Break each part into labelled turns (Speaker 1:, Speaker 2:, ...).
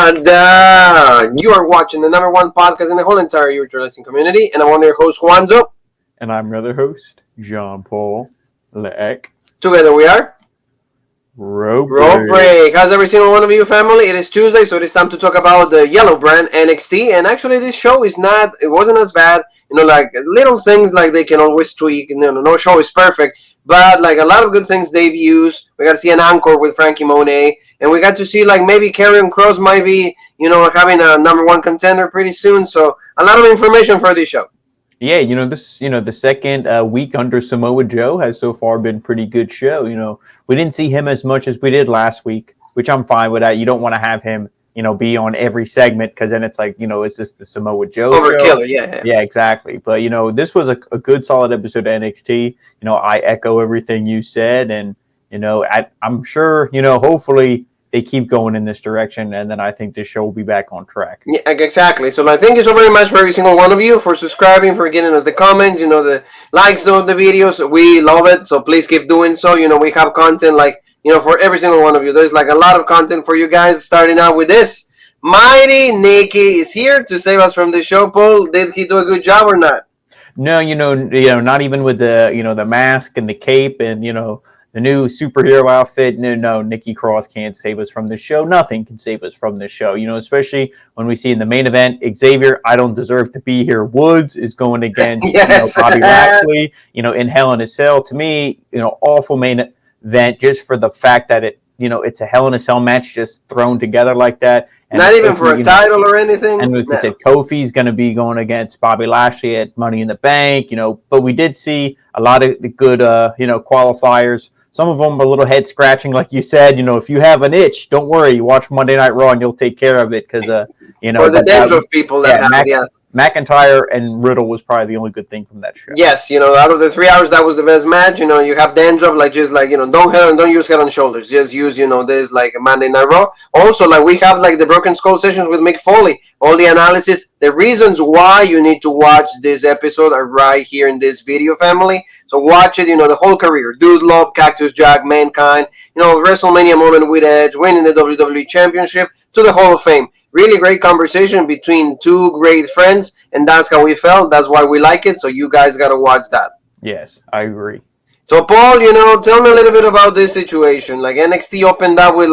Speaker 1: You are watching the number one podcast in the whole entire European wrestling community, and I'm one of your hosts, Juanzo.
Speaker 2: And I'm your other host, Jean-Paul Leek.
Speaker 1: Together we are
Speaker 2: Rope
Speaker 1: Break. How's every single one of you, family? It is Tuesday, so it is time to talk about the yellow brand NXT. And actually, this show it wasn't as bad. Like little things like they can always tweak. No show is perfect, but like a lot of good things they've used. We got to see an encore with Frankie Monet, and we got to see like maybe Karrion Kross might be having a number one contender pretty soon. So a lot of information for this show.
Speaker 2: Yeah, the second week under Samoa Joe has so far been pretty good show. We didn't see him as much as we did last week, which I'm fine with that. You don't want to have him, be on every segment because then it's like, is this the Samoa Joe
Speaker 1: show?
Speaker 2: Yeah, exactly. But, this was a good, solid episode of NXT. I echo everything you said. And, I'm sure, hopefully they keep going in this direction, and then I think this show will be back on track.
Speaker 1: Yeah, exactly. So thank you so very much for every single one of you for subscribing, for getting us the comments, the likes of the videos. We love it, so please keep doing so. We have content for every single one of you. There's like a lot of content for you guys, starting out with this. Mighty NIkki is here to save us from the show. Paul, did he do a good job or not?
Speaker 2: No, not even with the, the mask and the cape and, the new superhero outfit. No, Nikki Cross can't save us from this show. Nothing can save us from this show, especially when we see in the main event, Xavier, I don't deserve to be here. Woods is going against Bobby Lashley, in Hell in a Cell. To me, awful main event just for the fact that it's a Hell in a Cell match just thrown together like that.
Speaker 1: And not even for a title or anything.
Speaker 2: And like we said, Kofi's going to be going against Bobby Lashley at Money in the Bank, but we did see a lot of the good, qualifiers. Some of them a little head scratching, like you said. If you have an itch, don't worry. You watch Monday Night Raw and you'll take care of it because,
Speaker 1: For the dandruff people that have
Speaker 2: McIntyre and Riddle was probably the only good thing from that show.
Speaker 1: Yes, out of the 3 hours, that was the best match. You have dandruff, don't use Head and Shoulders. Just use, this like a Monday Night Raw. Also, we have the Broken Skull sessions with Mick Foley. All the analysis, the reasons why you need to watch this episode are right here in this video, family. So watch it, the whole career. Dude Love, Cactus Jack, Mankind, WrestleMania moment with Edge, winning the WWE Championship to the Hall of Fame. Really great conversation between two great friends, and that's how we felt. That's why we like it, so you guys got to watch that.
Speaker 2: Yes, I agree.
Speaker 1: So, Paul, tell me a little bit about this situation. NXT opened up with,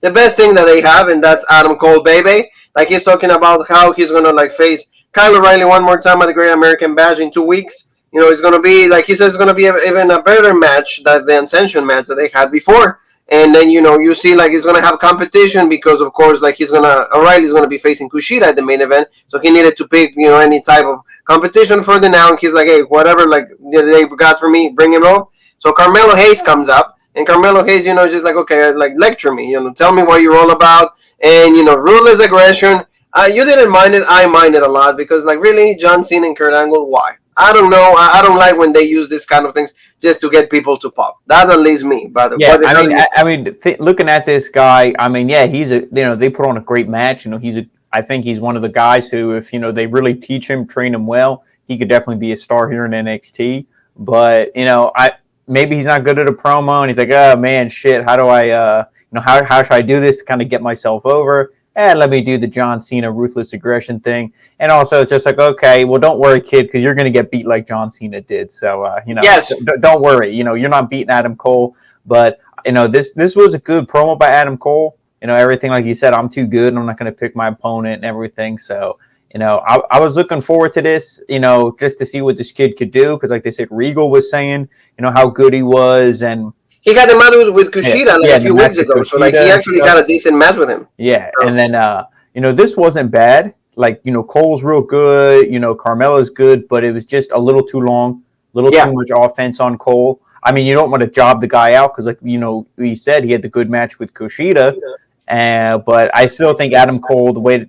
Speaker 1: the best thing that they have, and that's Adam Cole, baby. He's talking about how he's going to, face Kyle O'Reilly one more time at the Great American Bash in 2 weeks. It's going to be, he says, it's going to be even a better match than the Ascension match that they had before. And then, you see, he's going to have competition because, of course, O'Reilly's going to be facing Kushida at the main event. So he needed to pick, any type of competition for the now. And he's like, hey, whatever, they got for me, bring him up. So Carmelo Hayes comes up. And Carmelo Hayes, just okay, lecture me, tell me what you're all about. And, ruthless aggression. You didn't mind it. I mind it a lot because, really, John Cena and Kurt Angle, why? I don't know. I don't like when they use this kind of things just to get people to pop. That at least me, by the way.
Speaker 2: Looking at this guy, he's they put on a great match. I think he's one of the guys who, if they really teach him, train him well, he could definitely be a star here in NXT. But maybe he's not good at a promo, and he's like, oh man, shit, how do I, how should I do this to kind of get myself over? Let me do the John Cena ruthless aggression thing. And also it's just okay, well, don't worry, kid, because you're going to get beat like John Cena did. So,
Speaker 1: yes.
Speaker 2: Don't worry. You're not beating Adam Cole. But, this was a good promo by Adam Cole. Everything like he said, I'm too good and I'm not going to pick my opponent and everything. So, I was looking forward to this, just to see what this kid could do. Because like they said, Regal was saying, how good he was. And
Speaker 1: he got a match with Kushida a few weeks ago. So he actually got a decent match with him.
Speaker 2: Yeah. So. And then, this wasn't bad. Cole's real good. Carmella's good. But it was just a little too long. Too much offense on Cole. You don't want to job the guy out because, we said, he had the good match with Kushida. But I still think Adam Cole, the way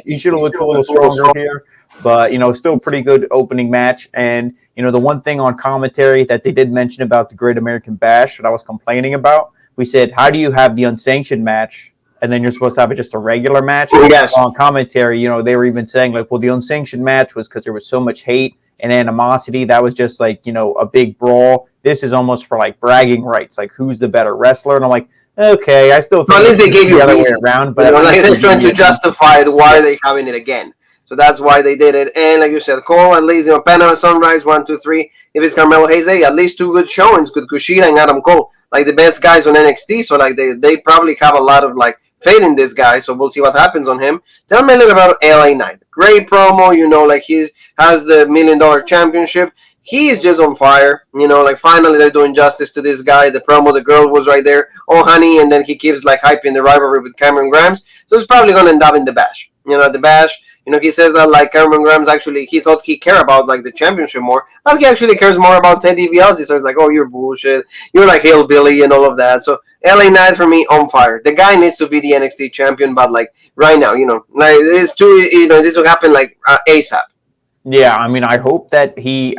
Speaker 2: he should have looked a little stronger here. But, still a pretty good opening match. And, the one thing on commentary that they did mention about the Great American Bash that I was complaining about, we said, how do you have the unsanctioned match and then you're supposed to have just a regular match?
Speaker 1: Yes.
Speaker 2: On commentary, they were even saying, the unsanctioned match was because there was so much hate and animosity. That was just, a big brawl. This is almost for, bragging rights, who's the better wrestler. And I'm like, okay, I still
Speaker 1: But
Speaker 2: think
Speaker 1: at least they gave
Speaker 2: the
Speaker 1: you
Speaker 2: other way
Speaker 1: reason.
Speaker 2: around.
Speaker 1: You
Speaker 2: But
Speaker 1: know, like
Speaker 2: honestly,
Speaker 1: they're trying to
Speaker 2: yeah,
Speaker 1: justify it, why they having it again. So that's why they did it. And like you said, Cole, at least, Panama Sunrise, 1, 2, 3. If it's Carmelo Hayes, at least two good showings, good Kushida and Adam Cole, like the best guys on NXT. So like they probably have a lot of like faith in this guy. So we'll see what happens on him. Tell me a little about LA Knight. Great promo, like he has the $1 million championship. He is just on fire, like finally they're doing justice to this guy. The promo, the girl was right there, oh honey, and then he keeps like hyping the rivalry with Cameron Grimes. So it's probably gonna end up in the bash. At the bash, he says that like Cameron Grimes actually he thought he cared about like the championship more, but he actually cares more about Ted DiBiase. So it's like, oh, you're bullshit, you're like hillbilly and all of that. So LA Knight for me on fire. The guy needs to be the NXT champion, but like right now, like it's too, this will happen like ASAP.
Speaker 2: yeah. I mean, I hope that the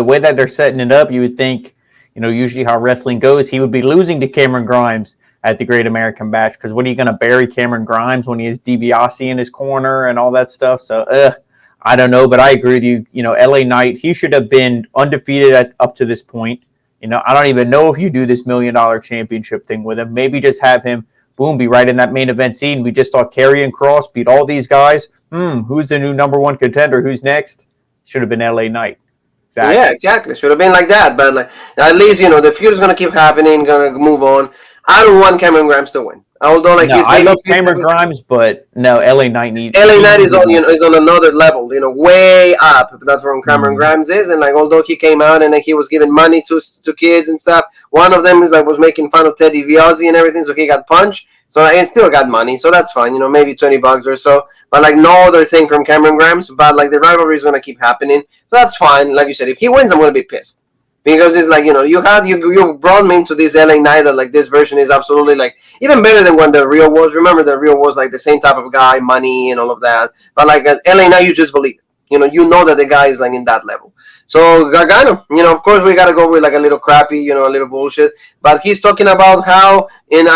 Speaker 2: way that they're setting it up, you would think, usually how wrestling goes, he would be losing to Cameron Grimes at the Great American Bash, because what are you going to bury Cameron Grimes when he has DiBiase in his corner and all that stuff? So, I don't know, but I agree with you. LA Knight, he should have been undefeated up to this point. I don't even know if you do this $1 million championship thing with him. Maybe just have him, boom, be right in that main event scene. We just saw Karrion Kross beat all these guys. Who's the new number one contender? Who's next? Should have been LA Knight.
Speaker 1: Exactly. Yeah, exactly. Should have been like that, but like at least the feud is gonna keep happening, gonna move on. I don't want Cameron Grimes to win. Although like
Speaker 2: no, I love Cameron Grimes, but no, LA Knight needs.
Speaker 1: LA Knight is on is on another level, way up. That's where Cameron Grimes is, and like although he came out and like, he was giving money to kids and stuff, one of them is like was making fun of Ted DiBiase and everything, so he got punched. So and still got money, so that's fine. Maybe $20 or so, but like no other thing from Cameron Grimes. But like the rivalry is gonna keep happening, so that's fine. Like you said, if he wins, I'm gonna be pissed. Because it's like, you brought me into this LA Knight that like this version is absolutely like even better than when the real was. Remember the real was like the same type of guy, money and all of that. But like LA Knight, you just believe it. You know that the guy is like in that level. So Gargano, of course we gotta go with like a little crappy, a little bullshit. But he's talking about how in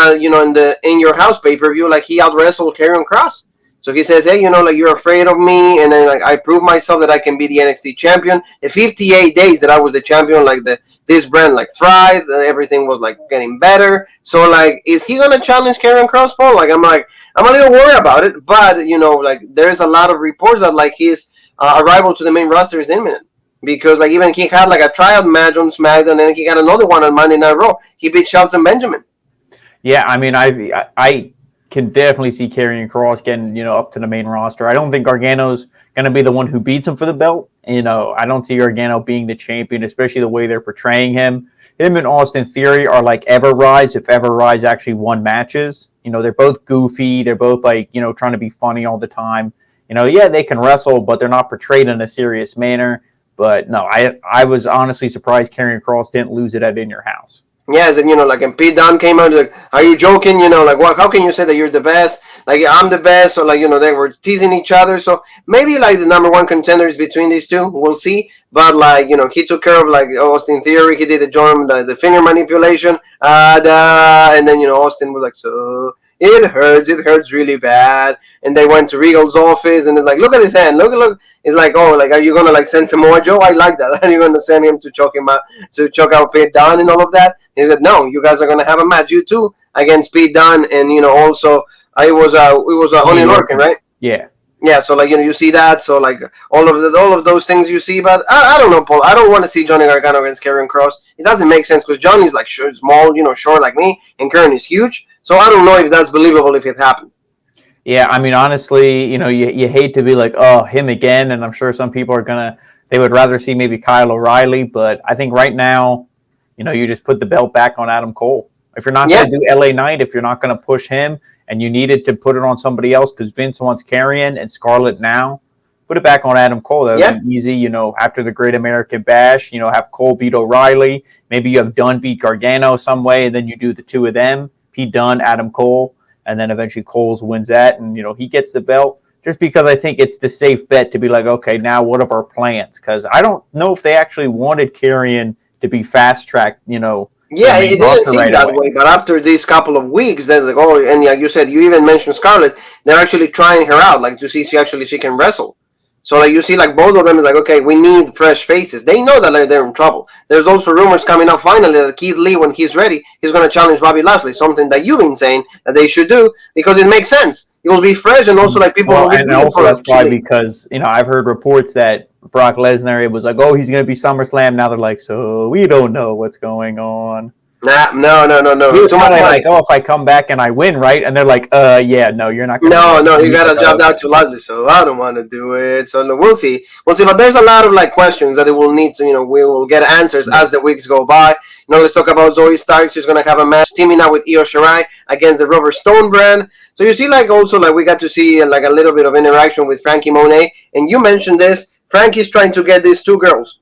Speaker 1: in your house pay-per-view, like he out wrestled Karrion Kross. So he says, hey, like you're afraid of me, and then like I proved myself that I can be the NXT champion. In 58 days that I was the champion, like this brand like thrived, everything was like getting better. So like, is he gonna challenge Karrion Kross, Paul? Like I'm a little worried about it, but like there's a lot of reports that like his arrival to the main roster is imminent. Because like even he had like a tryout match on SmackDown, and he got another one on Monday Night Raw. He beat Shelton Benjamin.
Speaker 2: Yeah, I mean, I can definitely see Karrion Kross getting up to the main roster. I don't think Gargano's going to be the one who beats him for the belt. I don't see Gargano being the champion, especially the way they're portraying him. Him and Austin Theory are like Ever Rise, if Ever Rise actually won matches. They're both goofy. They're both like trying to be funny all the time. Yeah, they can wrestle, but they're not portrayed in a serious manner. But no, I was honestly surprised Karrion Kross didn't lose it at In Your House.
Speaker 1: Yes, and like, and Pete Dunne came out like, "Are you joking? Like, what? How can you say that you're the best? Like, I'm the best." So like, they were teasing each other. So maybe like the number one contenders between these two, we'll see. But like, he took care of like Austin Theory. He did the finger manipulation, and then Austin was like, so it hurts really bad. And they went to Regal's office, and it's like, look at his hand, look. It's like, oh, like, are you gonna like send Samoa Joe? I like that. Are you gonna send him to choke out Pete Dunne and all of that? And he said, no, you guys are gonna have a match, you two, against Pete Dunne, and also it was Oney Lorcan, right?
Speaker 2: Yeah.
Speaker 1: Yeah, so like you see that, so like all of those things you see, but I don't know, Paul. I don't want to see Johnny Gargano against Karrion Kross. It doesn't make sense because Johnny's like small, short like me, and Karrion is huge. So I don't know if that's believable if it happens.
Speaker 2: Yeah, I mean, honestly, you hate to be like, oh, him again, and I'm sure some people they would rather see maybe Kyle O'Reilly, but I think right now, you just put the belt back on Adam Cole. If you're not going to do LA Knight, if you're not going to push him, and you needed to put it on somebody else because Vince wants Karrion and Scarlett now, put it back on Adam Cole. That would be easy, after the Great American Bash, have Cole beat O'Reilly. Maybe you have Dunne beat Gargano some way, and then you do the two of them, Pete Dunne, Adam Cole, and then eventually Coles wins that, and, he gets the belt. Just because I think it's the safe bet to be like, okay, now what are our plans? Because I don't know if they actually wanted Karrion to be fast-tracked,
Speaker 1: Yeah, it didn't seem that way, but after these couple of weeks, they're like, oh, and like you said, you even mentioned Scarlett, they're actually trying her out, like to see if she can wrestle. So like you see like both of them is like, okay, we need fresh faces. They know that like, they're in trouble. There's also rumors coming up finally that Keith Lee, when he's ready, he's going to challenge Bobby Lashley, something that you've been saying that they should do because it makes sense. It will be fresh, and also like people will be
Speaker 2: and also that's probably because I've heard reports that Brock Lesnar, it was like, oh, he's going to be SummerSlam. Now they're like, so we don't know what's going on.
Speaker 1: Nah, no.
Speaker 2: He was kind of like, oh, if I come back and I win, right? And they're like, yeah, no, you're not going
Speaker 1: to. No, you got to jump out to Lashley, so I don't want to do it. So no, we'll see. But there's a lot of like questions that they will need to, we will get answers as the weeks go by. Let's talk about Zoe Starks. She's going to have a match teaming up with Io Shirai against the Robert Stone brand. So you see, like, also, like, we got to see like a little bit of interaction with Frankie Monet. And you mentioned this. Frankie's trying to get these two girls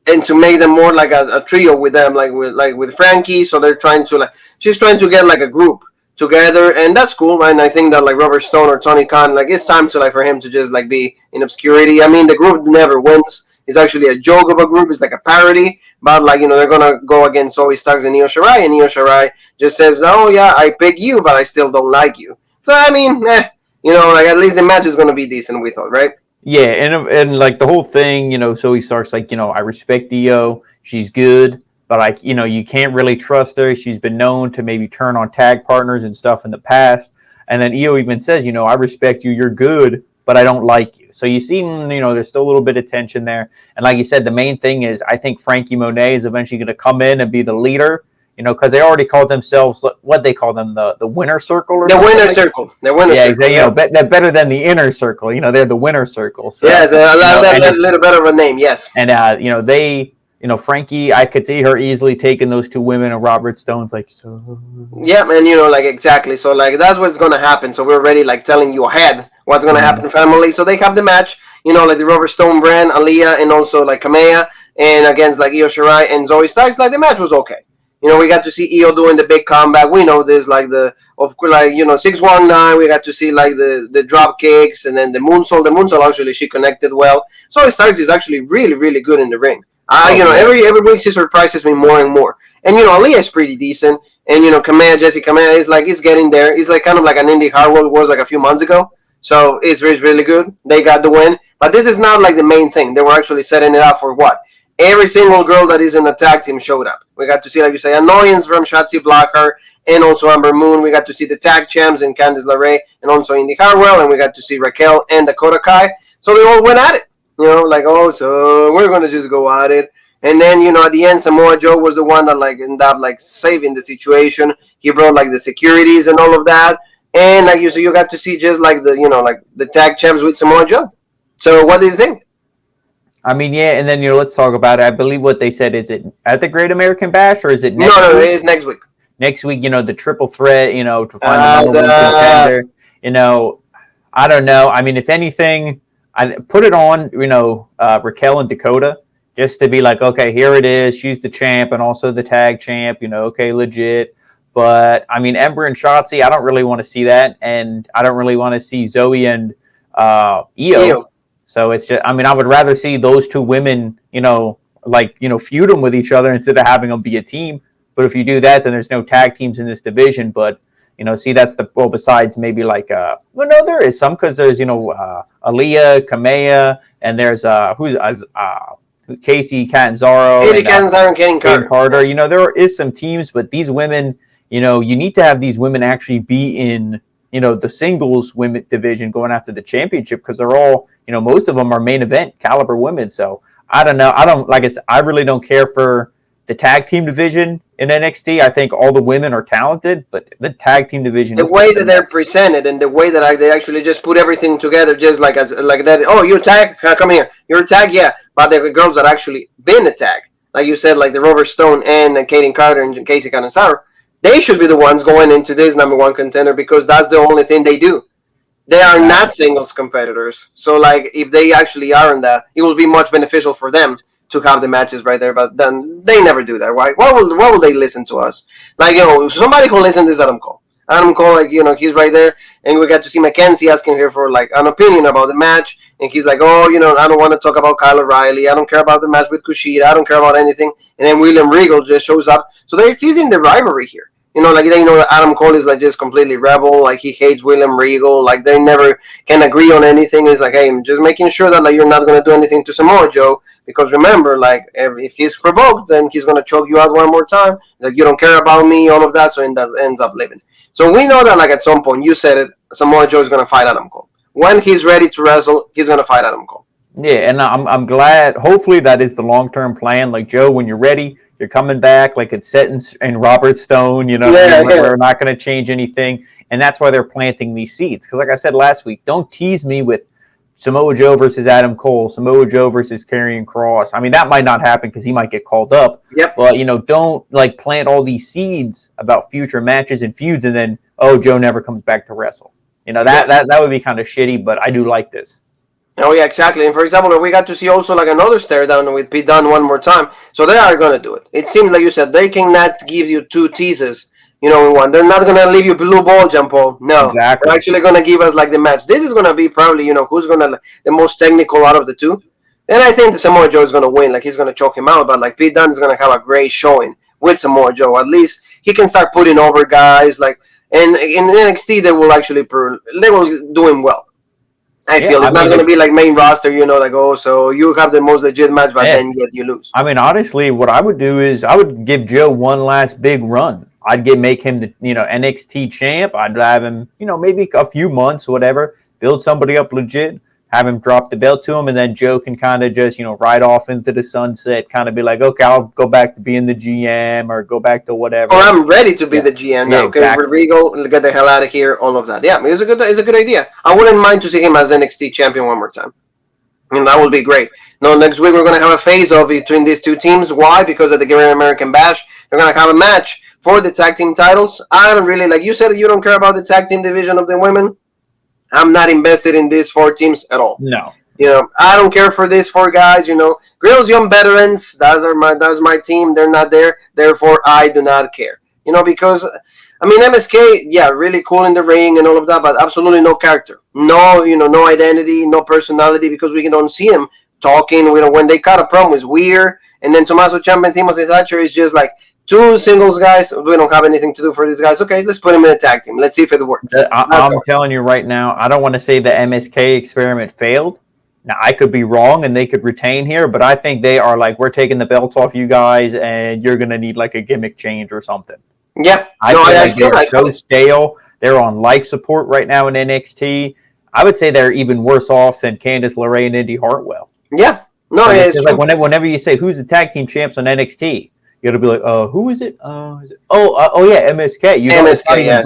Speaker 1: and to make them more like a trio with them, like with Frankie. So they're trying to she's trying to get like a group together, and that's cool. And I think that like Robert Stone or Tony Khan, like it's time to like for him to just like be in obscurity. I mean, the group never wins. It's actually a joke of a group. It's like a parody, but like they're gonna go against Zoe Starks and Io Shirai, and Io Shirai just says, "Oh yeah, I pick you, but I still don't like you." So I mean, like at least the match is gonna be decent. We thought, right?
Speaker 2: Yeah, and like the whole thing, Zoe Stark's like, I respect Io, she's good, but like, you can't really trust her. She's been known to maybe turn on tag partners and stuff in the past. And then Io even says, I respect you, you're good, but I don't like you. So you see, there's still a little bit of tension there. And like you said, the main thing is I think Frankie Monet is eventually going to come in and be the leader. Because they already called themselves, what they call them, the winner circle or
Speaker 1: the
Speaker 2: something?
Speaker 1: Winner Circle. The winner circle.
Speaker 2: Exactly. They're better than the inner circle. They're the winner circle. So,
Speaker 1: yeah, a little better of a name, yes.
Speaker 2: And they, Frankie, I could see her easily taking those two women, and Robert Stone's like, so.
Speaker 1: Yeah, man, like exactly. So like that's what's gonna happen. So we're already like telling you ahead what's gonna happen, family. So they have the match, like the Robert Stone brand, Aaliyah, and also like Kamea, and against like Io Shirai and Zoe Starks. Like the match was okay. We got to see Io doing the big comeback. We know this, like 619. We got to see like the drop kicks and then the moonsault. The moonsault actually she connected well. So Starks is actually really really good in the ring. Every week she surprises me more and more. And Aaliyah is pretty decent. And Jesse Kamea is like getting there. He's like kind of like an Indy Hartwell was like a few months ago. So it's really good. They got the win. But this is not like the main thing. They were actually setting it up for what? Every single girl that is in the tag team showed up. We got to see, like you say, Annoyance from Shotzi Blackheart and also Amber Moon. We got to see the tag champs and Candice LeRae and also Indy Hartwell. And we got to see Raquel and Dakota Kai. So they all went at it. So we're going to just go at it. And then, at the end, Samoa Joe was the one that like ended up like saving the situation. He brought like the securities and all of that. And like you got to see just like the tag champs with Samoa Joe. So what do you think?
Speaker 2: I mean, yeah, and then, let's talk about it. I believe what they said, is it at the Great American Bash, or is it next week?
Speaker 1: No, it is next week.
Speaker 2: Next week, the triple threat, to find the number one contender. I don't know. I mean, if anything, I put it on, Raquel and Dakota, just to be like, okay, here it is. She's the champ and also the tag champ, okay, legit. But, I mean, Ember and Shotzi, I don't really want to see that. And I don't really want to see Zoe and Io. So it's just, I mean, I would rather see those two women, feud them with each other instead of having them be a team. But if you do that, then there's no tag teams in this division. But, that's besides maybe like, no, there is some, because there's, Aaliyah, Kamea, and there's, Casey Catanzaro.
Speaker 1: Katie Catanzaro and Kaden Carter.
Speaker 2: There is some teams, but these women, you need to have these women actually be in, the singles women division going after the championship, because they're all, most of them are main event caliber women. So I don't know. I really don't care for the tag team division in NXT. I think all the women are talented, but the tag team division,
Speaker 1: the way that they're presented and the way that they actually just put everything together, just like that. Oh, you tag, come here. You're a tag, yeah. But the girls that actually been a tag, like you said, like the Robert Stone and Kaden Carter and Casey Catanzaro, they should be the ones going into this number one contender, because that's the only thing they do. They are not singles competitors. So, like, if they actually are in that, it will be much beneficial for them to have the matches right there. But then they never do that. Why? Why will they listen to us? Like, somebody who listens is Adam Cole. Adam Cole, like, he's right there. And we got to see Mackenzie asking her for, like, an opinion about the match. And he's like, oh, I don't want to talk about Kyle O'Reilly. I don't care about the match with Kushida. I don't care about anything. And then William Regal just shows up. So they're teasing the rivalry here. You know, like they know that Adam Cole is like just completely rebel, like he hates William Regal, like they never can agree on anything. It's like, hey, I'm just making sure that like you're not gonna do anything to Samoa Joe, because remember, like if he's provoked, then he's gonna choke you out one more time. Like you don't care about me, all of that, so it ends up living. So we know that like at some point, you said it, Samoa Joe is gonna fight Adam Cole. When he's ready to wrestle, he's gonna fight Adam Cole.
Speaker 2: Yeah, and I'm glad. Hopefully, that is the long-term plan. Like, Joe, when you're ready, you're coming back. Like, it's set in Robert Stone. You know, we're not going to change anything. And that's why they're planting these seeds. Because, like I said last week, don't tease me with Samoa Joe versus Adam Cole, Samoa Joe versus Karrion Kross. I mean, that might not happen because he might get called up.
Speaker 1: Yep.
Speaker 2: But, you know, don't, like, plant all these seeds about future matches and feuds and then, oh, Joe never comes back to wrestle. You know, that would be kind of shitty, but I do like this.
Speaker 1: Oh yeah, exactly. And for example, we got to see also like another stare down with Pete Dunne one more time. So they are gonna do it. It seems like you said they cannot give you two teases, you know, in one. They're not gonna leave you blue ball, Jean Paul. No,
Speaker 2: exactly.
Speaker 1: They're actually gonna give us like the match. This is gonna be probably, you know, who's gonna the most technical out of the two. And I think the Samoa Joe is gonna win. Like he's gonna choke him out, but like Pete Dunne is gonna have a great showing with Samoa Joe. At least he can start putting over guys. Like and in NXT they will actually they will do him well. I feel it's not going to be like main roster, you know, like, oh, so you have the most legit match, but then yet you lose.
Speaker 2: I mean, honestly, what I would do is I would give Joe one last big run. I'd make him the, you know, NXT champ. I'd have him, you know, maybe a few months, whatever, build somebody up legit, have him drop the belt to him, and then Joe can kind of just, you know, ride off into the sunset, kind of be like, okay, I'll go back to being the GM or go back to whatever.
Speaker 1: Or I'm ready to be the GM now. Okay, exactly. Regal, get the hell out of here, all of that. Yeah, it's a good idea. I wouldn't mind to see him as NXT champion one more time. I mean, that would be great. No, next week we're going to have a face-off between these two teams. Why? Because at the Great American Bash, they're going to have a match for the tag team titles. I don't really, like you said, you don't care about the tag team division of the women. I'm not invested in these four teams at all.
Speaker 2: No.
Speaker 1: You know, I don't care for these four guys. You know, Grill's Young Veterans, that's my team. They're not there. Therefore, I do not care. You know, because, I mean, MSK, yeah, really cool in the ring and all of that, but absolutely no character. No, you know, no identity, no personality, because we don't see him talking. You know, when they cut a promo, it's weird. And then Tommaso Ciampa and Timothy Thatcher is just like, two singles guys, we don't have anything to do for these guys. Okay, let's put them in a tag team. Let's see if it works.
Speaker 2: I'm telling you right now, I don't want to say the MSK experiment failed. Now, I could be wrong and they could retain here, but I think they are like, we're taking the belts off you guys and you're going to need like a gimmick change or something.
Speaker 1: Yeah.
Speaker 2: I feel like they're so stale. They're on life support right now in NXT. I would say they're even worse off than Candice LeRae and Indy Hartwell.
Speaker 1: Yeah. No, it's
Speaker 2: like whenever you say, who's the tag team champs on NXT? You got to be like, who is it? Yeah, MSK. You know,
Speaker 1: MSK, yes.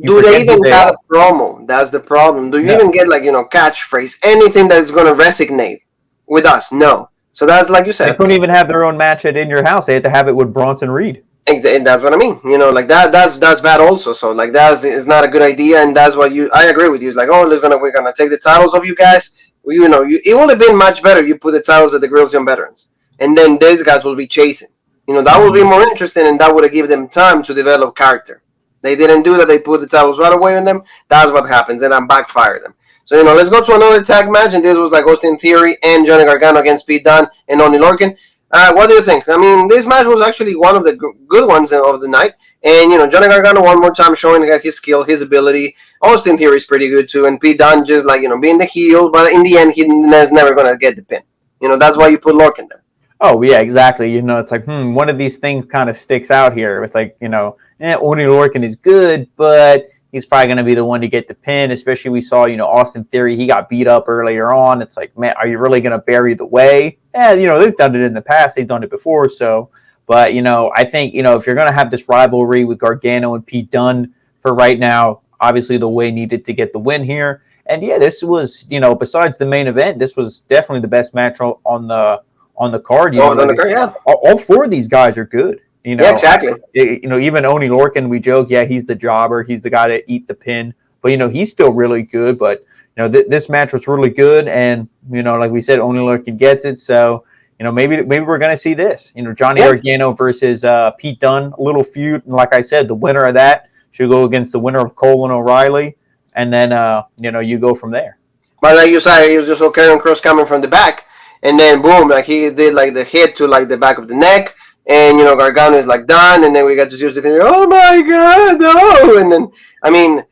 Speaker 2: Do
Speaker 1: they even have a promo? That's the problem. Do you even get like, you know, catchphrase, anything that's going to resonate with us? No. So that's like you said.
Speaker 2: They couldn't even have their own match at In Your House. They had to have it with Bronson Reed.
Speaker 1: And that's what I mean. You know, like that's bad also. So like is not a good idea, and that's what I agree with you. It's like, oh, we're gonna take the titles of you guys. You know, it would have been much better if you put the titles at the Grills Young Veterans, and then these guys will be chasing. You know, that would be more interesting, and that would have given them time to develop character. They didn't do that. They put the titles right away on them. That's what happens, and I backfired them. So, you know, let's go to another tag match, and this was like Austin Theory and Johnny Gargano against Pete Dunne and Oney Lorcan. What do you think? I mean, this match was actually one of the good ones of the night. And, you know, Johnny Gargano one more time showing his skill, his ability. Austin Theory is pretty good, too. And Pete Dunne just, like, you know, being the heel. But in the end, he's never going to get the pin. You know, that's why you put Lorcan there.
Speaker 2: Oh, yeah, exactly. You know, it's like, one of these things kind of sticks out here. It's like, you know, Oney Lorcan is good, but he's probably going to be the one to get the pin. Especially we saw, you know, Austin Theory, he got beat up earlier on. It's like, man, are you really going to bury the way? Yeah, you know, they've done it in the past. They've done it before. So, but, you know, I think, you know, if you're going to have this rivalry with Gargano and Pete Dunne for right now, obviously the way needed to get the win here. And, yeah, this was, you know, besides the main event, this was definitely the best match on the card. All four of these guys are good. You know,
Speaker 1: yeah, exactly.
Speaker 2: You know, even Oney Lorcan, we joke, yeah, he's the jobber. He's the guy to eat the pin. But, you know, he's still really good. But, you know, this match was really good. And, you know, like we said, Oney Lorcan gets it. So, you know, maybe we're going to see this. You know, Johnny Gargano versus Pete Dunne, a little feud. And like I said, the winner of that should go against the winner of Cole and O'Reilly. And then, you know, you go from there.
Speaker 1: But like you said, he was just Karrion Kross coming from the back. And then, boom, like he did like the hit to like the back of the neck. and Gargano is like done, and then we got to see thinking, oh my god, no, and then I mean,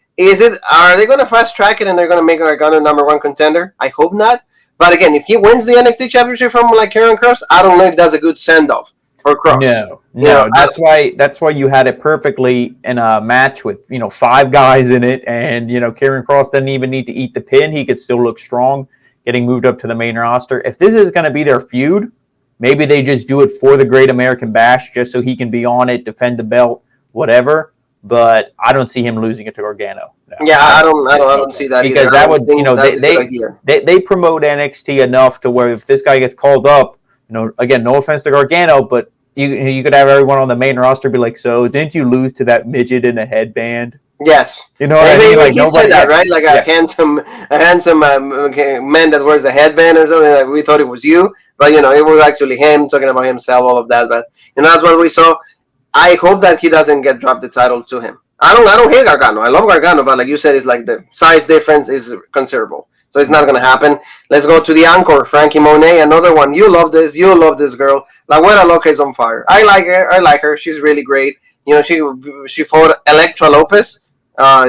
Speaker 1: are they gonna fast track it and they're gonna make Gargano #1 contender? I hope not. But again, if he wins the NXT Championship from like Karrion Kross, I don't know if that's a good send off for Kross.
Speaker 2: No, that's why you had it perfectly in a match with 5 guys in it, and Karrion Kross didn't even need to eat the pin; he could still look strong, getting moved up to the main roster. If this is going to be their feud, maybe they just do it for the Great American Bash, just so he can be on it, defend the belt, whatever. But I don't see him losing it to Gargano. No,
Speaker 1: yeah, I don't see that
Speaker 2: because
Speaker 1: either.
Speaker 2: That would they promote NXT enough to where if this guy gets called up, again, no offense to Gargano, but you could have everyone on the main roster be like, so didn't you lose to that midget in a headband?
Speaker 1: Yes,
Speaker 2: what I mean.
Speaker 1: Like he said that, right? Like a handsome man that wears a headband or something. Like we thought it was you, but it was actually him talking about himself, all of that. But that's what we saw. I hope that he doesn't get dropped the title to him. I don't hate Gargano. I love Gargano, but like you said, it's like the size difference is considerable. So it's not going to happen. Let's go to the Encore, Frankie Monet, another one. You love this. You love this girl. La Güera Loca is on fire. I like her. She's really great. She fought Elektra Lopez.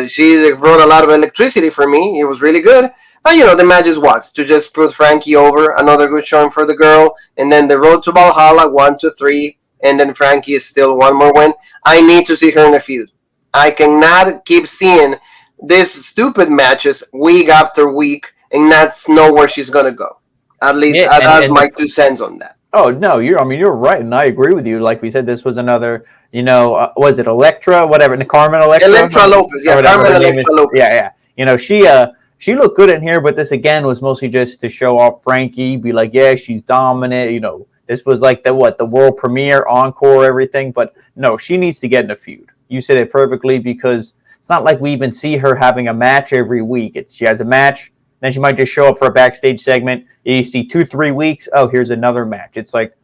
Speaker 1: She brought a lot of electricity for me. It was really good. But, the match is what? To just put Frankie over. Another good showing for the girl. And then the road to Valhalla, 1, 2, 3. And then Frankie is still one more win. I need to see her in a feud. I cannot keep seeing these stupid matches week after week and not know where she's going to go. At least that's my 2 cents on that.
Speaker 2: Oh, no, you're right, and I agree with you. Like we said, this was another, was it Elektra, whatever, Carmen Electra?
Speaker 1: Elektra Lopez, yeah, Carmen Electra Lopez.
Speaker 2: Yeah. She looked good in here, but this, again, was mostly just to show off Frankie, be like, yeah, she's dominant, This was like the world premiere, encore, everything. But no, she needs to get in a feud. You said it perfectly, because it's not like we even see her having a match every week. She has a match, then she might just show up for a backstage segment. You see 2-3 weeks, oh, here's another match. It's like,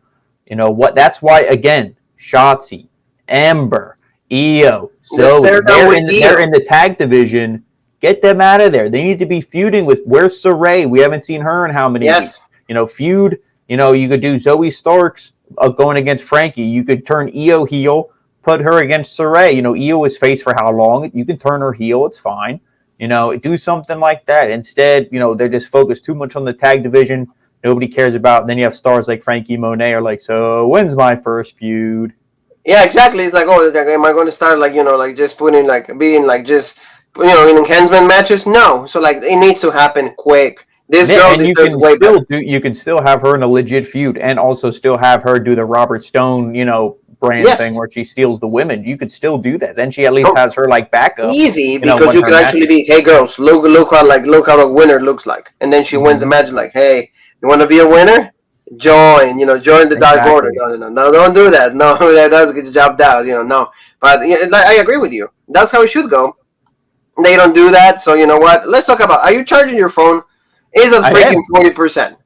Speaker 2: what? That's why, again, Shotzi, Ember, Io, Zoe, they're in the tag division. Get them out of there. They need to be feuding with, where's Saray? We haven't seen her in how many weeks? Feud. You could do Zoe Starks going against Frankie. You could turn Io heel, put her against Saray. Io was face for how long? You can turn her heel. It's fine. Do something like that. Instead, they're just focused too much on the tag division. Nobody cares about. And then you have stars like Frankie Monet are like, so when's my first feud?
Speaker 1: Yeah, exactly. It's like, am I going to start just putting being in enhancement matches? No. So it needs to happen quick. This girl deserves way better.
Speaker 2: You can still have her in a legit feud, and also still have her do the Robert Stone, brand thing where she steals the women. You could still do that. Then she at least has her backup.
Speaker 1: Easy, because you could actually be, hey girls, look how a winner looks like, and then she wins the match. Like, hey, you want to be a winner? Join the Dark Order. No, don't do that. No, that does get jobbed out. No. But I agree with you. That's how it should go. They don't do that. So you know what? Let's talk about. Are you charging your phone? Is a freaking 40%.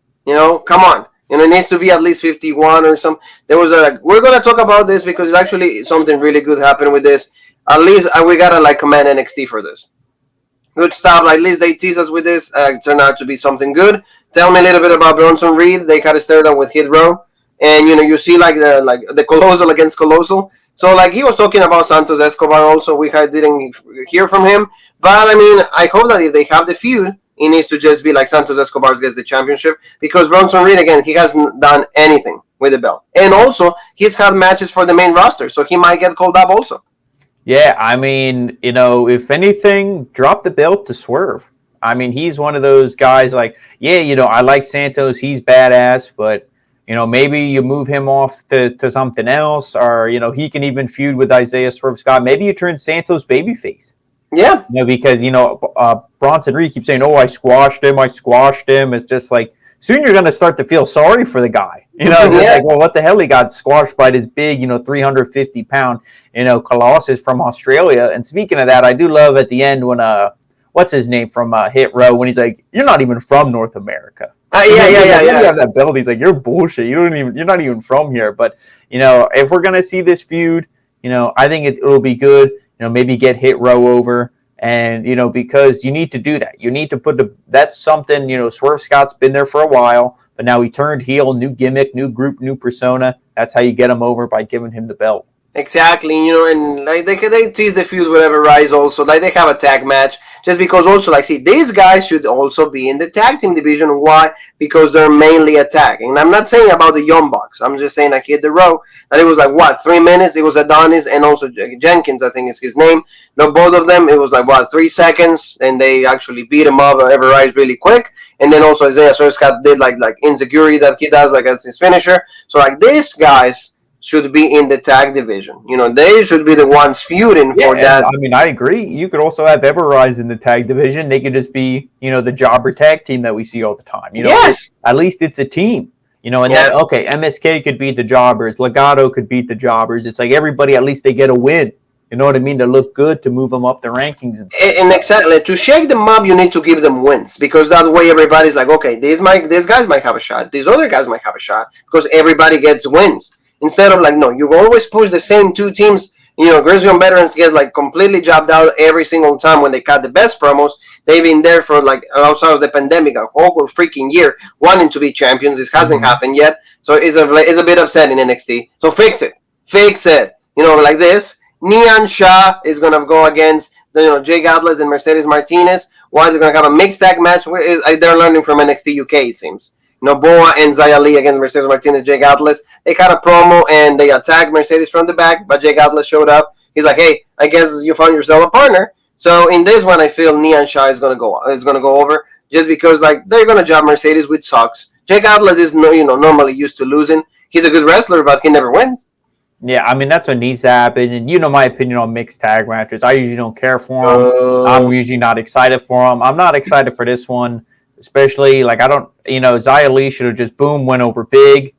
Speaker 1: Come on. It needs to be at least 51 or something. We're going to talk about this because it's actually something really good happened with this. At least we got to commend NXT for this. Good stuff. At least they tease us with this. Turned out to be something good. Tell me a little bit about Bronson Reed. They had to start out with Hit Row. And, you see the Colossal against Colossal. So, he was talking about Santos Escobar also. We didn't hear from him. But, I hope that if they have the feud, it needs to just be like Santos Escobar gets the championship, because Bronson Reed, again, he hasn't done anything with the belt. And also, he's had matches for the main roster, so he might get called up also.
Speaker 2: Yeah, if anything, drop the belt to Swerve. He's one of those guys I like Santos, he's badass, but, maybe you move him off to something else, or, he can even feud with Isaiah Swerve Scott. Maybe you turn Santos babyface.
Speaker 1: Yeah.
Speaker 2: Because, Bronson Reed keeps saying, I squashed him. It's just like, soon you're going to start to feel sorry for the guy. What the hell? He got squashed by this big, 350-pound, Colossus from Australia. And speaking of that, I do love at the end when, what's his name from Hit Row, when he's like, you're not even from North America.
Speaker 1: Yeah.
Speaker 2: You have that belt. He's like, you're bullshit. You're not even from here. But, if we're going to see this feud, I think it'll be good. Maybe get Hit Row over, and because you need to do that. You need to that's something. Swerve Scott's been there for a while, But now he turned heel, new gimmick, new group, new persona. That's how you get him over, by giving him the belt.
Speaker 1: Exactly, and like they tease the feud whatever Rise also, like they have a tag match just because also like see these guys should also be in the tag team division. Why? Because they're mainly attacking. And I'm not saying about the Young Bucks. I'm just saying like hit the row that it was like what 3 minutes. It was Adonis and also Jenkins, I think is his name. No, both of them. It was like what 3 seconds, and they actually beat him up Ever Rise really quick. And then also Isaiah Scott did like insecurity that he does like as his finisher. So like these guys should be in the tag division. They should be the ones feuding for that.
Speaker 2: I mean, I agree. You could also have Everrise in the tag division. They could just be, the jobber tag team that we see all the time.
Speaker 1: Yes.
Speaker 2: At least it's a team. And yes. Then, okay, MSK could beat the jobbers. Legado could beat the jobbers. It's like everybody, at least they get a win. You know what I mean? To look good, to move them up the rankings.
Speaker 1: And exactly. To shake them up, you need to give them wins. Because that way everybody's like, okay, these guys might have a shot. These other guys might have a shot. Because everybody gets wins. Instead of like, no, you always push the same two teams. Grizzly and Veterans get like completely jobbed out every single time when they cut the best promos. They've been there for like outside of the pandemic a whole freaking year wanting to be champions. This hasn't happened yet. So it's a bit upsetting NXT. So fix it. Like this. Neon Shah is going to go against Jake Atlas and Mercedes Martinez. Why they're going to have a mixed tag match? They're learning from NXT UK, it seems. Boa and Zaya Lee against Mercedes Martinez, Jake Atlas. They cut a promo and they attacked Mercedes from the back, but Jake Atlas showed up. He's like, "Hey, I guess you found yourself a partner." So in this one, I feel Neon Shah is gonna go over just because like they're gonna job Mercedes, which sucks. Jake Atlas is normally used to losing. He's a good wrestler, but he never wins.
Speaker 2: Yeah, I mean that's what needs to happen. And my opinion on mixed tag matches. I usually don't care for them. I'm usually not excited for them. I'm not excited for this one. Especially, like, I don't, Zia Lee should have just, boom, went over big.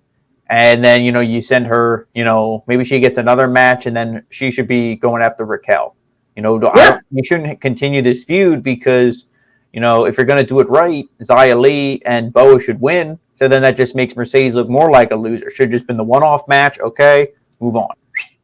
Speaker 2: And then, you send her, maybe she gets another match, and then she should be going after Raquel. You shouldn't continue this feud because, if you're going to do it right, Zia Lee and Boa should win. So then that just makes Mercedes look more like a loser. Should have just been the one-off match. Okay, move on.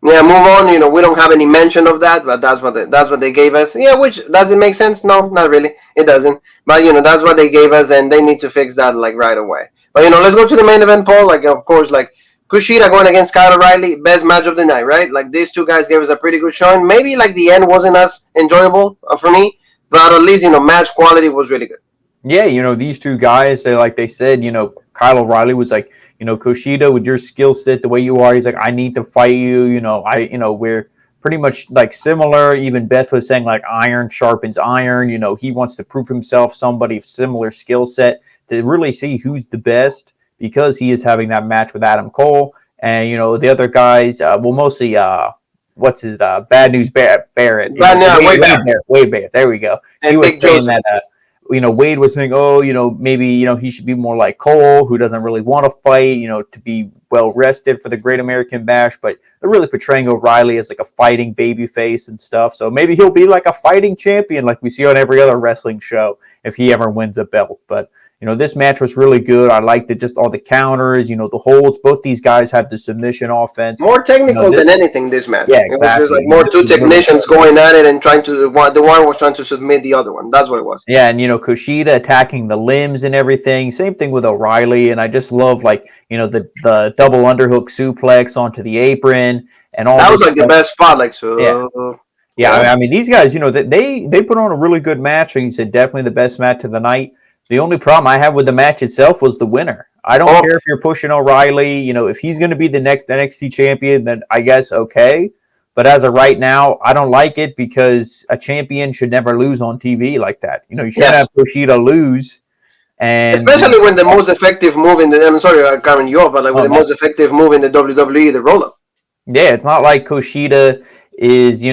Speaker 1: Yeah, move on. We don't have any mention of that, but that's what they gave us. Yeah, which does it make sense? No, not really. It doesn't. But that's what they gave us, and they need to fix that like right away. But let's go to the main event, Paul. Like of course, like Kushida going against Kyle O'Reilly, best match of the night, right? Like these two guys gave us a pretty good showing. Maybe like the end wasn't as enjoyable for me, but at least match quality was really good.
Speaker 2: Yeah, these two guys, they said, Kyle O'Reilly was like, Kushida, with your skill set, the way you are, he's like, I need to fight you. We're pretty much like similar. Even Beth was saying like iron sharpens iron. He wants to prove himself somebody of similar skill set to really see who's the best because he is having that match with Adam Cole. And, the other guys, mostly, what's his, Bad News Barrett. Wade Barrett. There we go.
Speaker 1: And
Speaker 2: he was
Speaker 1: Big
Speaker 2: saying
Speaker 1: Joseph.
Speaker 2: that, Wade was saying, maybe, he should be more like Cole, who doesn't really want to fight, to be well rested for the Great American Bash. But they're really portraying O'Reilly as like a fighting babyface and stuff. So maybe he'll be like a fighting champion like we see on every other wrestling show if he ever wins a belt. But, this match was really good. I liked it, just all the counters, the holds. Both these guys have the submission offense.
Speaker 1: More technical than anything, this match.
Speaker 2: Yeah, exactly.
Speaker 1: It was just like more two technicians going at it and trying to, the one was trying to submit the other one. That's what it was.
Speaker 2: Yeah, and, Kushida attacking the limbs and everything. Same thing with O'Reilly. And I just love, like, the double underhook suplex onto the apron and all
Speaker 1: that was like
Speaker 2: stuff.
Speaker 1: The best spot. Like, so.
Speaker 2: Yeah. I mean, these guys, they put on a really good match. And you said definitely the best match of the night. The only problem I have with the match itself was the winner. I don't care if you're pushing O'Reilly. If he's going to be the next NXT champion, then I guess okay. But as of right now, I don't like it because a champion should never lose on TV like that. You shouldn't have Kushida lose. And
Speaker 1: especially when the most effective move in the... I'm sorry, I'm cutting you off, but like the most effective move in the WWE, the roll-up.
Speaker 2: Yeah, it's not like Kushida is,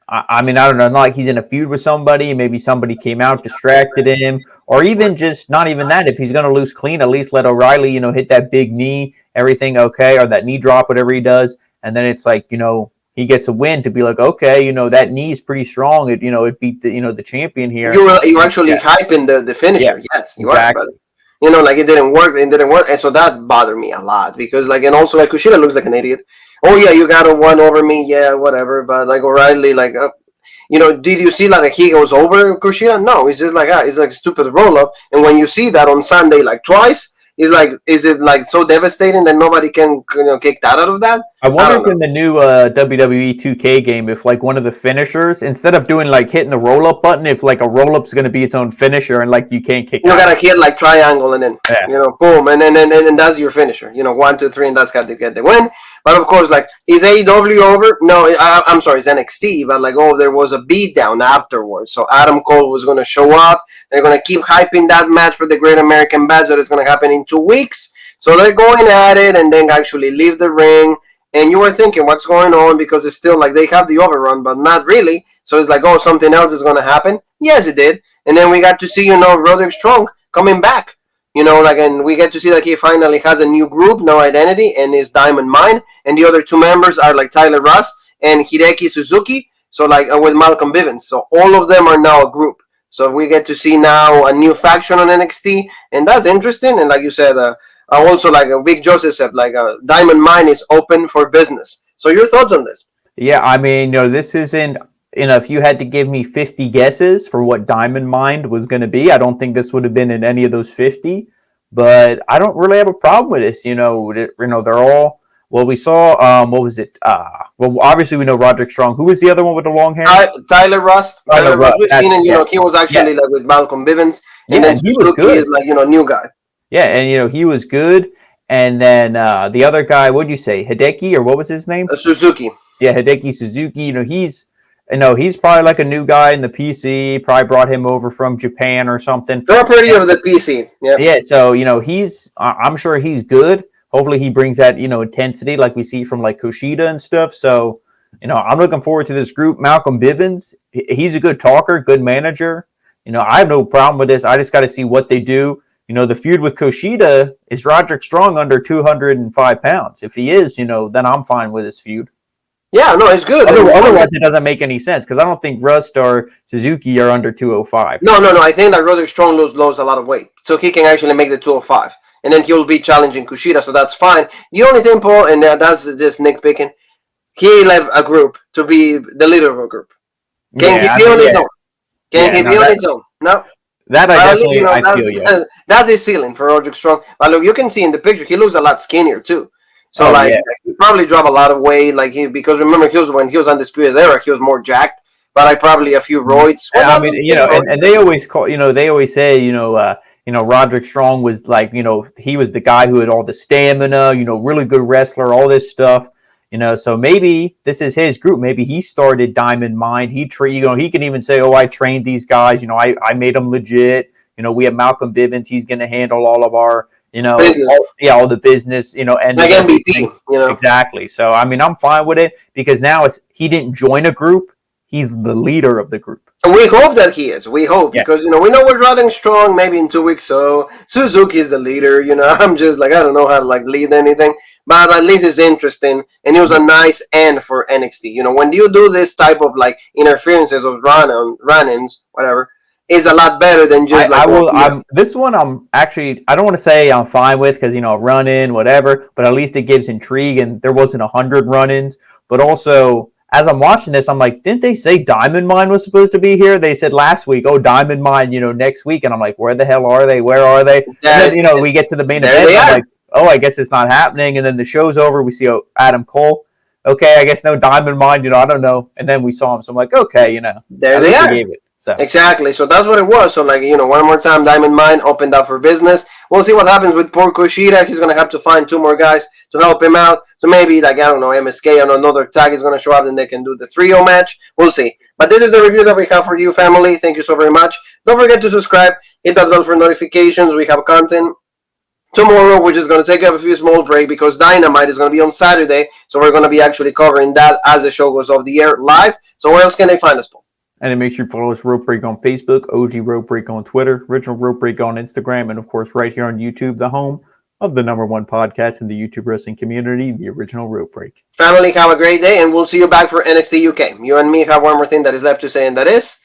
Speaker 2: I mean, I don't know, not like he's in a feud with somebody. Maybe somebody came out, distracted him. Or even just not even that. If he's going to lose clean, at least let O'Reilly, hit that big knee, everything okay, or that knee drop, whatever he does. And then it's like, he gets a win to be like, okay, that knee is pretty strong. It, it beat the, the champion here.
Speaker 1: You're actually hyping the finisher. Yeah, yes, you exactly. Are. But, like it didn't work. And so that bothered me a lot because and also like Kushida looks like an idiot. Oh yeah, you got a one over me. Yeah, whatever. But like O'Reilly, like, did you see like he goes over Kushida? No, it's just like it's like a stupid roll up. And when you see that on Sunday like twice, is it like so devastating that nobody can kick that out of that?
Speaker 2: I wonder if in the new WWE 2K game, if like one of the finishers, instead of doing like hitting the roll up button, if like a roll up is going to be its own finisher and like you can't kick.
Speaker 1: You gotta hit like triangle and then boom, and then that's your finisher. 1, 2, 3, and that's got to get the win. But of course, like, is AEW over? No, I'm sorry, it's NXT. But like, there was a beatdown afterwards. So Adam Cole was gonna show up. They're gonna keep hyping that match for the Great American Badge that is gonna happen in 2 weeks. So they're going at it and then actually leave the ring. And you were thinking, what's going on? Because it's still like they have the overrun, but not really. So it's like, something else is going to happen. Yes, it did. And then we got to see, Roderick Strong coming back. And we get to see that he finally has a new group, no identity, and is Diamond Mine. And the other 2 members are like Tyler Rust and Hideki Suzuki. So like with Malcolm Bivens. So all of them are now a group. So we get to see now a new faction on NXT. And that's interesting. And like you said, also, like Vic Joseph said, like Diamond Mine is open for business. So your thoughts on this?
Speaker 2: Yeah, I mean, this isn't, if you had to give me 50 guesses for what Diamond Mine was going to be, I don't think this would have been in any of those 50. But I don't really have a problem with this. They're all, well, we saw, what was it? Well, obviously we know Roderick Strong. Who was the other one with the long hair?
Speaker 1: Tyler Rust. Tyler Rust. We've seen him, he was actually like with Malcolm Bivens. And then Suzuki is like, new guy.
Speaker 2: Yeah, and he was good. And then the other guy, what did you say, Hideki, or what was his name?
Speaker 1: Suzuki.
Speaker 2: Yeah, Hideki Suzuki. He's probably like a new guy in the PC. Probably brought him over from Japan or something.
Speaker 1: Property of the PC. Yeah.
Speaker 2: Yeah. So I'm sure he's good. Hopefully he brings that intensity like we see from like Kushida and stuff. So I'm looking forward to this group. Malcolm Bivens, he's a good talker, good manager. I have no problem with this. I just got to see what they do. The feud with Kushida, is Roderick Strong under 205 pounds? If he is, then I'm fine with this feud.
Speaker 1: Yeah, no, it's good.
Speaker 2: Otherwise, it doesn't make any sense because I don't think Rust or Suzuki are under 205.
Speaker 1: No. I think that Roderick Strong lost a lot of weight. So he can actually make the 205. And then he'll be challenging Kushida, so that's fine. The only thing, Paul, and that's just nitpicking, he left a group to be the leader of a group. Can he be on his own? Can he be on his own? No.
Speaker 2: That I definitely I feel you.
Speaker 1: That's his ceiling for Roderick Strong. But look, you can see in the picture, he looks a lot skinnier too. So he probably dropped a lot of weight, because remember when he was Undisputed Era, he was more jacked. But probably a few roids.
Speaker 2: Well, and they always call, they always say, Roderick Strong was like, he was the guy who had all the stamina, really good wrestler, all this stuff. So maybe this is his group. Maybe he started Diamond Mine. He can even say, I trained these guys. I made them legit. We have Malcolm Bivens. He's going to handle all of our, all the business, and
Speaker 1: like MVP,
Speaker 2: Exactly. So, I mean, I'm fine with it because now he didn't join a group. He's the leader of the group.
Speaker 1: And we hope that he is. We hope because, we know we're Roderick Strong maybe in 2 weeks. So Suzuki is the leader. I'm just like, I don't know how to lead anything. But at least it's interesting. And it was a nice end for NXT. When you do this type of interferences of run-ins, whatever, is a lot better than just
Speaker 2: this one I'm actually, I don't want to say I'm fine with because, run in, whatever. But at least it gives intrigue. And there wasn't 100 run-ins. But also, as I'm watching this, I'm like, didn't they say Diamond Mine was supposed to be here? They said last week, Diamond Mine, next week. And I'm like, where the hell are they? Where are they? And then, we get to the main event. I'm like, I guess it's not happening. And then the show's over. We see Adam Cole. Okay, I guess no Diamond Mine, I don't know. And then we saw him. So I'm like, okay,
Speaker 1: there they are. So. Exactly. So that's what it was. So, one more time, Diamond Mine opened up for business. We'll see what happens with poor Kushida. He's going to have to find 2 more guys to help him out. So maybe, I don't know, MSK and another tag is going to show up and they can do the trio match. We'll see. But this is the review that we have for you, family. Thank you so very much. Don't forget to subscribe. Hit that bell for notifications. We have content tomorrow. We're just going to take a few small break because Dynamite is going to be on Saturday. So we're going to be actually covering that as the show goes off the air live. So where else can they find us, Paul?
Speaker 2: And then make sure you follow us, Rope Break on Facebook, OG Rope Break on Twitter, Original Rope Break on Instagram, and of course right here on YouTube, the home of the #1 podcast in the YouTube wrestling community, the Original Rope Break.
Speaker 1: Family, have a great day, and we'll see you back for NXT UK. You and me have one more thing that is left to say, and that is...